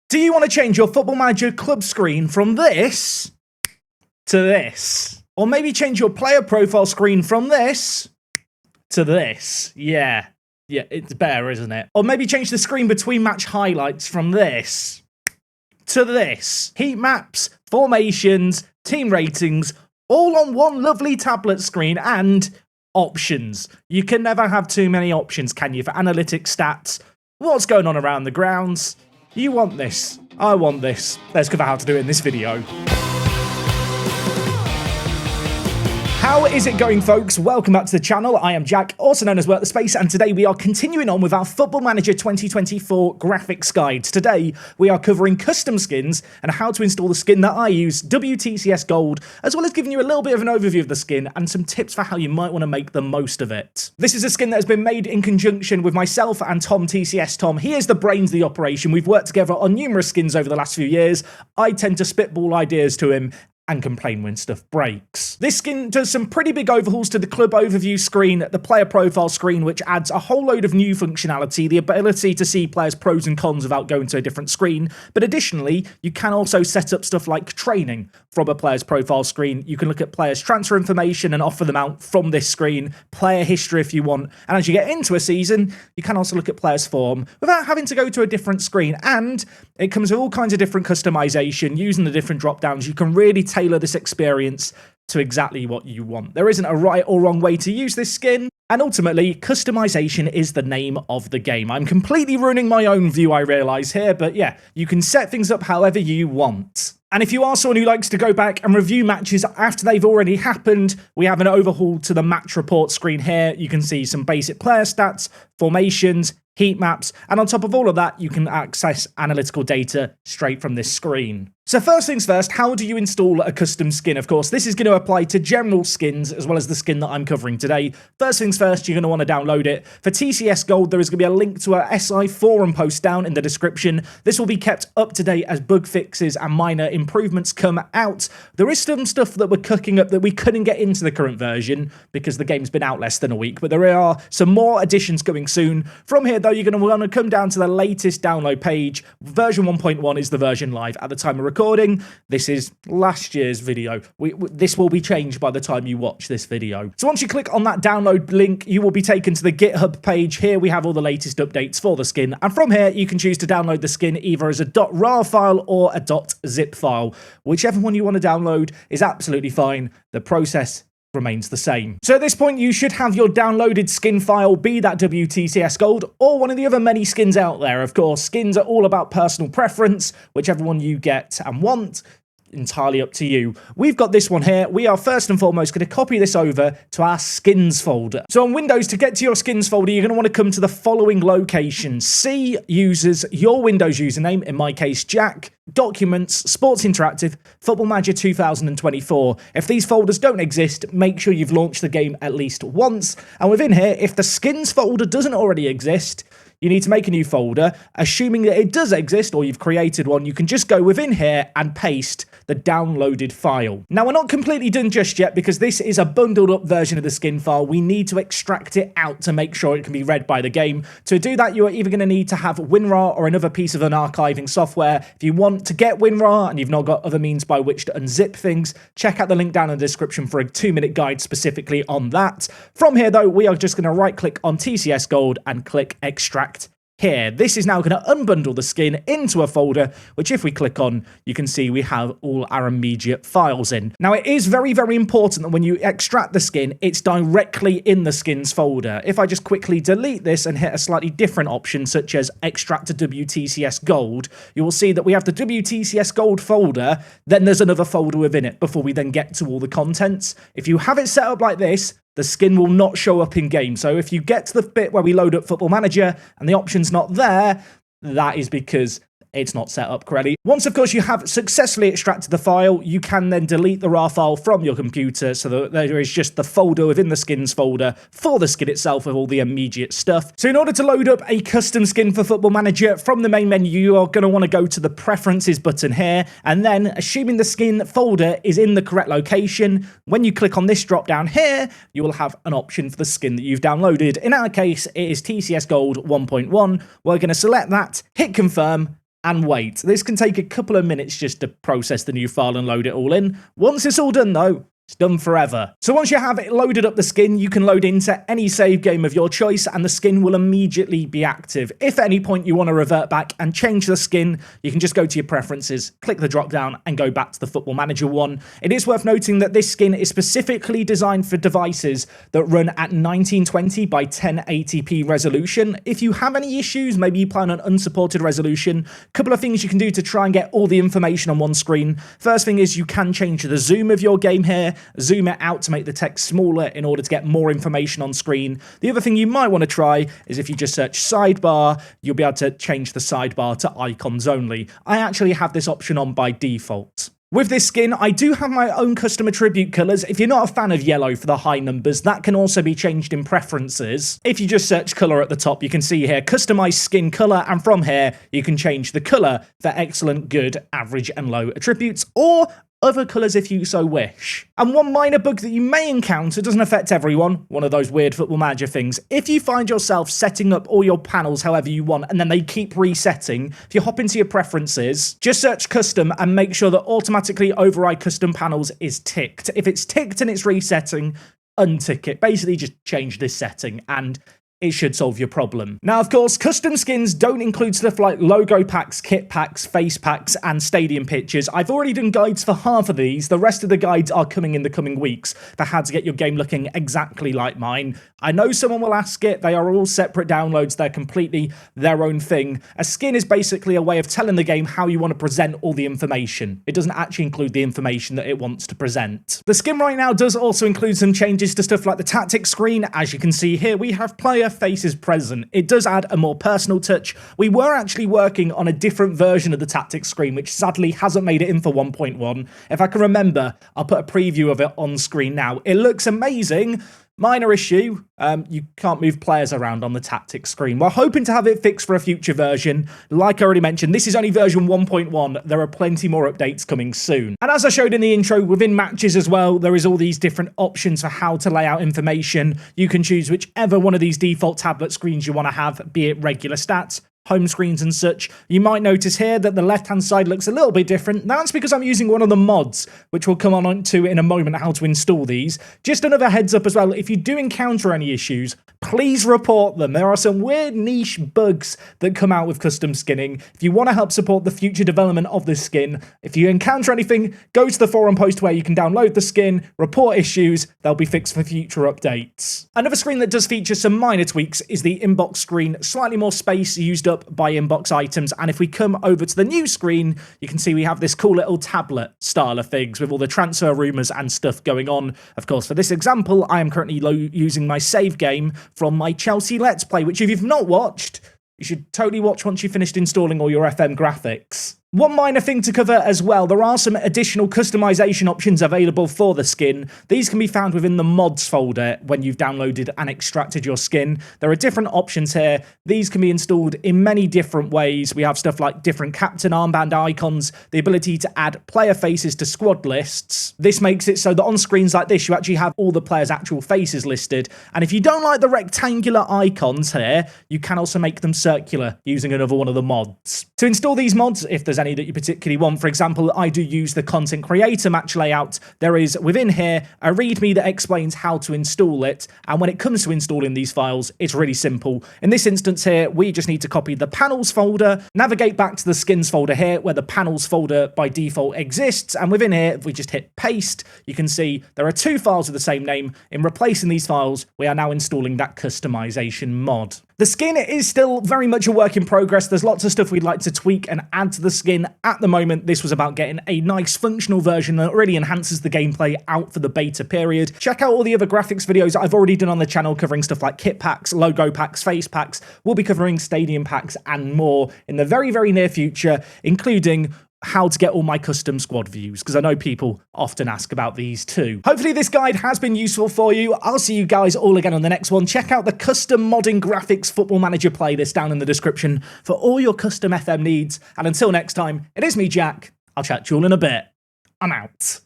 Do you want to change your Football Manager club screen from this to this? Or maybe change your player profile screen from this to this? Yeah, it's better, isn't it? Or maybe change the screen between match highlights from this to this. Heat maps, formations, team ratings, all on one lovely tablet screen, and options. You can never have too many options, can you, for analytics, stats, what's going on around the grounds. You want this. I want this. Let's cover how to do it in this video. How is it going, folks? Welcome back to the channel. I am Jack, also known as Work the Space, and today we are continuing on with our Football Manager 2024 graphics guides. Today, we are covering custom skins and how to install the skin that I use, WTCS Gold, as well as giving you a little bit of an overview of the skin and some tips for how you might want to make the most of it. This is a skin that has been made in conjunction with myself and Tom, TCS Tom. He is the brains of the operation. We've worked together on numerous skins over the last few years. I tend to spitball ideas to him and complain when stuff breaks. This skin does some pretty big overhauls to the club overview screen, the player profile screen, which adds a whole load of new functionality, the ability to see players' pros and cons without going to a different screen. But additionally, you can also set up stuff like training from a player's profile screen. You can look at players' transfer information and offer them out from this screen, player history if you want. And as you get into a season, you can also look at players' form without having to go to a different screen. And it comes with all kinds of different customization using the different drop downs. You can really tailor this experience to exactly what you want. There isn't a right or wrong way to use this skin, and ultimately, customization is the name of the game. I'm completely ruining my own view, I realise here, but yeah, you can set things up however you want. And if you are someone who likes to go back and review matches after they've already happened, we have an overhaul to the match report screen here. You can see some basic player stats, formations, heat maps, and on top of all of that, you can access analytical data straight from this screen. So first things first, how do you install a custom skin? Of course, this is going to apply to general skins as well as the skin that I'm covering today. First things first, you're going to want to download it. For TCS Gold, there is going to be a link to our SI forum post down in the description. This will be kept up to date as bug fixes and minor improvements come out. There is some stuff that we're cooking up that we couldn't get into the current version because the game's been out less than a week, but there are some more additions coming soon. From here, though, you're going to want to come down to the latest download page. Version 1.1 is the version live at the time of recording. This is last year's video. This will be changed by the time you watch this video. So once you click on that download link, you will be taken to the GitHub page. Here we have all the latest updates for the skin. And from here, you can choose to download the skin either as a .rar file or a .zip file. Whichever one you want to download is absolutely fine. The process remains the same. So at this point, you should have your downloaded skin file, be that WTCS Gold or one of the other many skins out there. Of course, skins are all about personal preference, whichever one you get and want. Entirely up to you. We've got this one here. We are first and foremost going to copy this over to our skins folder. So on Windows, to get to your skins folder, you're going to want to come to the following locations. C, users, your Windows username, in my case, Jack, Documents, Sports Interactive, Football Manager 2024. If these folders don't exist, make sure you've launched the game at least once. And within here, if the skins folder doesn't already exist, you need to make a new folder. Assuming that it does exist or you've created one, you can just go within here and paste the downloaded file. Now, we're not completely done just yet because this is a bundled up version of the skin file. We need to extract it out to make sure it can be read by the game. To do that, you are either going to need to have WinRAR or another piece of unarchiving software. If you want to get WinRAR and you've not got other means by which to unzip things, check out the link down in the description for a 2-minute guide specifically on that. From here, though, we are just going to right-click on TCS Gold and click Extract here. This is now going to unbundle the skin into a folder, which if we click on, you can see we have all our immediate files in. Now, it is very, very important that when you extract the skin, it's directly in the skins folder. If I just quickly delete this and hit a slightly different option, such as extract to WTCS Gold, you will see that we have the WTCS Gold folder, then there's another folder within it before we then get to all the contents. If you have it set up like this, the skin will not show up in game. So if you get to the bit where we load up Football Manager and the option's not there, that is because it's not set up correctly. Once, of course, you have successfully extracted the file, you can then delete the RAR file from your computer so that there is just the folder within the skins folder for the skin itself with all the immediate stuff. So in order to load up a custom skin for Football Manager, from the main menu, you are going to want to go to the Preferences button here, and then, assuming the skin folder is in the correct location, when you click on this drop down here, you will have an option for the skin that you've downloaded. In our case, it is TCS Gold 1.1. We're going to select that, hit confirm, and wait. This can take a couple of minutes just to process the new file and load it all in. Once it's all done though, it's done forever. So once you have it loaded up the skin, you can load into any save game of your choice and the skin will immediately be active. If at any point you want to revert back and change the skin, you can just go to your preferences, click the drop down and go back to the Football Manager one. It is worth noting that this skin is specifically designed for devices that run at 1920 by 1080p resolution. If you have any issues, maybe you plan an unsupported resolution, a couple of things you can do to try and get all the information on one screen. First thing is you can change the zoom of your game here. Zoom it out to make the text smaller in order to get more information on screen. The other thing you might want to try is if you just search sidebar, you'll be able to change the sidebar to icons only. I actually have this option on by default. With this skin, I do have my own custom attribute colours. If you're not a fan of yellow for the high numbers, that can also be changed in preferences. If you just search colour at the top, you can see here, customise skin colour, and from here, you can change the colour for excellent, good, average, and low attributes, or other colours if you so wish. And one minor bug that you may encounter, doesn't affect everyone, one of those weird Football Manager things. If you find yourself setting up all your panels however you want and then they keep resetting, if you hop into your preferences, just search custom and make sure that automatically override custom panels is ticked. If it's ticked and it's resetting, untick it. Basically just change this setting and it should solve your problem. Now, of course, custom skins don't include stuff like logo packs, kit packs, face packs, and stadium pictures. I've already done guides for half of these. The rest of the guides are coming in the coming weeks for how to get your game looking exactly like mine. I know someone will ask it. They are all separate downloads. They're completely their own thing. A skin is basically a way of telling the game how you want to present all the information. It doesn't actually include the information that it wants to present. The skin right now does also include some changes to stuff like the tactics screen. As you can see here, we have player faces present. It does add a more personal touch. We were actually working on a different version of the tactics screen, which sadly hasn't made it in for 1.1. If I can remember, I'll put a preview of it on screen now. It looks amazing. Minor issue, you can't move players around on the tactics screen. We're hoping to have it fixed for a future version. Like I already mentioned, this is only version 1.1. There are plenty more updates coming soon. And as I showed in the intro, within matches as well, there is all these different options for how to lay out information. You can choose whichever one of these default tablet screens you want to have, be it regular stats, home screens and such. You might notice here that the left-hand side looks a little bit different. That's because I'm using one of the mods, which we'll come on to in a moment how to install these. Just another heads up as well, if you do encounter any issues, please report them. There are some weird niche bugs that come out with custom skinning. If you want to help support the future development of this skin, if you encounter anything, go to the forum post where you can download the skin, report issues, they'll be fixed for future updates. Another screen that does feature some minor tweaks is the inbox screen, slightly more space used up by inbox items, and if we come over to the new screen, you can see we have this cool little tablet style of things with all the transfer rumours and stuff going on. Of course, for this example, I am currently using my save game from my Chelsea Let's Play, which if you've not watched, you should totally watch once you've finished installing all your FM graphics. One minor thing to cover as well, there are some additional customization options available for the skin. These can be found within the mods folder when you've downloaded and extracted your skin. There are different options here. These can be installed in many different ways. We have stuff like different captain armband icons, the ability to add player faces to squad lists. This makes it so that on screens like this, you actually have all the players' actual faces listed. And if you don't like the rectangular icons here, you can also make them circular using another one of the mods. To install these mods, if there's any that you particularly want. For example, I do use the content creator match layout. There is within here a readme that explains how to install it, and when it comes to installing these files, it's really simple. In this instance here, we just need to copy the panels folder, navigate back to the skins folder here where the panels folder by default exists, and within here, if we just hit paste, you can see there are two files with the same name. In replacing these files, we are now installing that customization mod. The skin is still very much a work in progress. There's lots of stuff we'd like to tweak and add to the skin. At the moment, this was about getting a nice functional version that really enhances the gameplay out for the beta period. Check out all the other graphics videos I've already done on the channel covering stuff like kit packs, logo packs, face packs. We'll be covering stadium packs and more in the very, very near future, including how to get all my custom squad views, because I know people often ask about these too. Hopefully this guide has been useful for you. I'll see you guys all again on the next one. Check out the custom modding graphics Football Manager playlist down in the description for all your custom FM needs. And until next time, it is me, Jack. I'll chat to you all in a bit. I'm out.